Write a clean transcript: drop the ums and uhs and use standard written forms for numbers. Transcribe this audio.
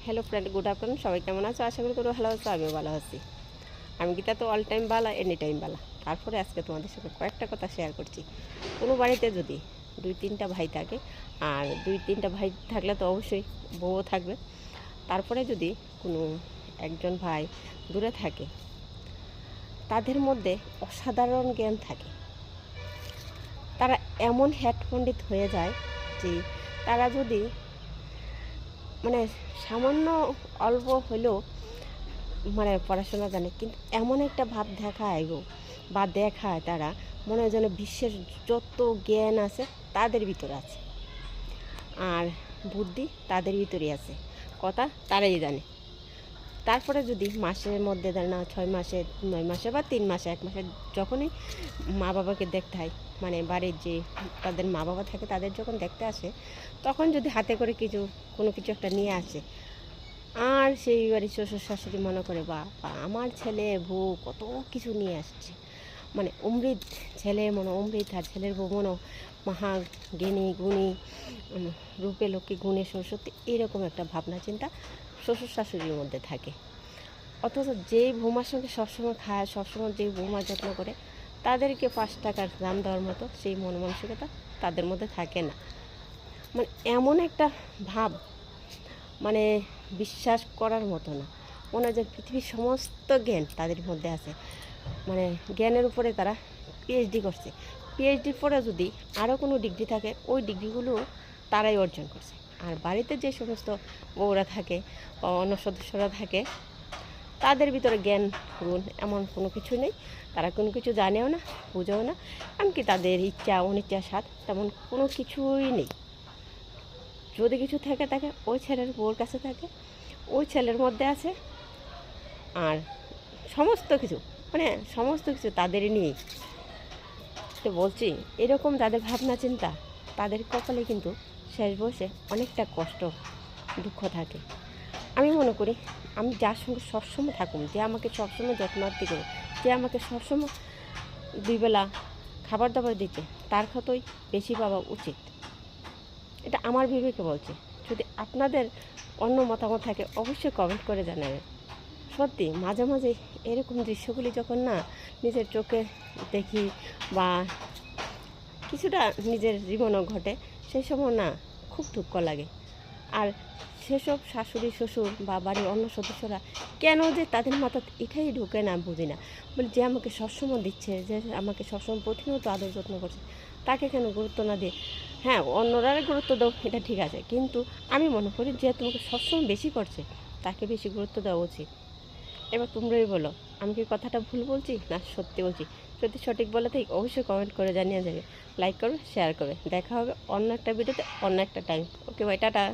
Hello friend, good afternoon. সবাই কেমন আছো? আশা করি তোমরা ভালো আছো, আমিও ভালো আছি। আমি গীতা তো অল টাইম বালা, এনি টাইম বালা। তারপরে আজকে তোমাদের সাথে কয়েকটা কথা শেয়ার করছি। কোনো বাড়িতে যদি 2-3টা ভাই থাকে, আর 2-3টা ভাই থাকলে তো অবশ্যই বউও থাকবে। তারপরে যদি কোনো একজন ভাই দূরে থাকে, তাদের মধ্যে অসাধারণ জ্ঞান থাকে। তারা এমন হেড পণ্ডিত হয়ে যায় যে তারা যদি মানে সামান্য অল্প হলেও পড়াশোনা জানে, কিন্তু এমন একটা ভাব দেখায় গো বা দেখায়, তারা মনে হয় যেন বিশ্বের যত জ্ঞান আছে তাদের ভিতরে আছে, আর বুদ্ধি তাদের ভিতরেই আছে, কথা তারাই জানে। তারপরে যদি মাসের মধ্যে দেয় না, 6 মাসে, 9 মাসে বা 3 মাসে, 1 মাসে যখনই মা বাবাকে দেখতে হয়, বাড়ির যে তাদের মা বাবা থাকে তাদের যখন দেখতে আসে, তখন যদি হাতে করে কোনো কিছু একটা নিয়ে আসে, আর সেই বাড়ির শ্বশুর শাশুড়ি মনে করে বা আমার ছেলে বউ কত কিছু নিয়ে আসছে, অমৃত, ছেলে মনে অমৃত আর ছেলের বউ মনে মহা জ্ঞানী গুণী, রূপে লোকে গুণে সরস্বতী, এরকম একটা ভাবনা চিন্তা শ্বশুর শাশুড়ির মধ্যে থাকে। অথচ যেই বৌমার সঙ্গে সবসময় খায়, সবসময় যেই বৌমার যত্ন করে, তাদেরকে 5 টাকার দাম দেওয়ার মতো সেই মন মানসিকতা তাদের মধ্যে থাকে না। এমন একটা ভাব, বিশ্বাস করার মতো না। মনে হয় যে পৃথিবীর সমস্ত জ্ঞান তাদের মধ্যে আছে। জ্ঞানের উপরে তারা পিএইচডি করছে। পিএইচডির পরে যদি আরও কোনো ডিগ্রি থাকে, ওই ডিগ্রিগুলো তারাই অর্জন করছে। আর বাড়িতে যে সমস্ত বউরা থাকে বা অন্য সদস্যরা থাকে, তাদের ভিতরে জ্ঞান গুণ এমন কোনো কিছু নেই। তারা কোনো কিছু জানেও না, বুঝেও না, এমনকি তাদের ইচ্ছা অনিচ্ছা স্বাদ তেমন কোনো কিছুই নেই। যদি কিছু থাকে থাকে ওই ছেলের বউর কাছে থাকে, ওই ছেলের মধ্যে আছে, আর সমস্ত কিছু সমস্ত কিছু তাদেরই নিয়েই। তো বলছি, এরকম যাদের ভাবনা চিন্তা, তাদের কপালে কিন্তু শেষ বয়সে অনেকটা কষ্ট দুঃখ থাকে। আমি মনে করি, আমি যার সঙ্গে সবসময় থাকুন, যে আমাকে সবসময় যত্নার্থী করে, যে আমাকে সবসময় 2 বেলা খাবার দাবার দিতে, তার কতই বেশি পাওয়া উচিত। এটা আমার বিবেকে বলছে। যদি আপনাদের অন্য মতামত থাকে, অবশ্যই কমেন্ট করে জানাবেন। সত্যি মাঝে মাঝে এরকম দৃশ্যগুলি যখন না নিজের চোখে দেখি বা কিছুটা নিজের জীবনও ঘটে, সেই সময় না খুব দুঃখ লাগে। আর সেসব শাশুড়ি শ্বশুর বা বাড়ির অন্য সদস্যরা কেন যে তাদের মাথা এটাই ঢুকে না, বুঝি না। যে আমাকে সবসময় দিচ্ছে, যে আমাকে সবসময় প্রতিনিয়ত আদর যত্ন করছে, তাকে কেন গুরুত্ব না দিয়ে, হ্যাঁ অন্যরা গুরুত্ব দাও, এটা ঠিক আছে, কিন্তু আমি মনে করি যে তোমাকে সবসময় বেশি করছে, তাকে বেশি গুরুত্ব দেওয়া উচিত। এবার তোমরাই বলো, আমি কি কথাটা ভুল বলছি না সত্যি বলছি? যদি সঠিক বলে তাই অবশ্যই কমেন্ট করে জানিয়ে যাবে, লাইক করবে, শেয়ার করবে। দেখা হবে অন্য একটা ভিডিওতে, অন্য একটা টাইম। Okay bye, tata.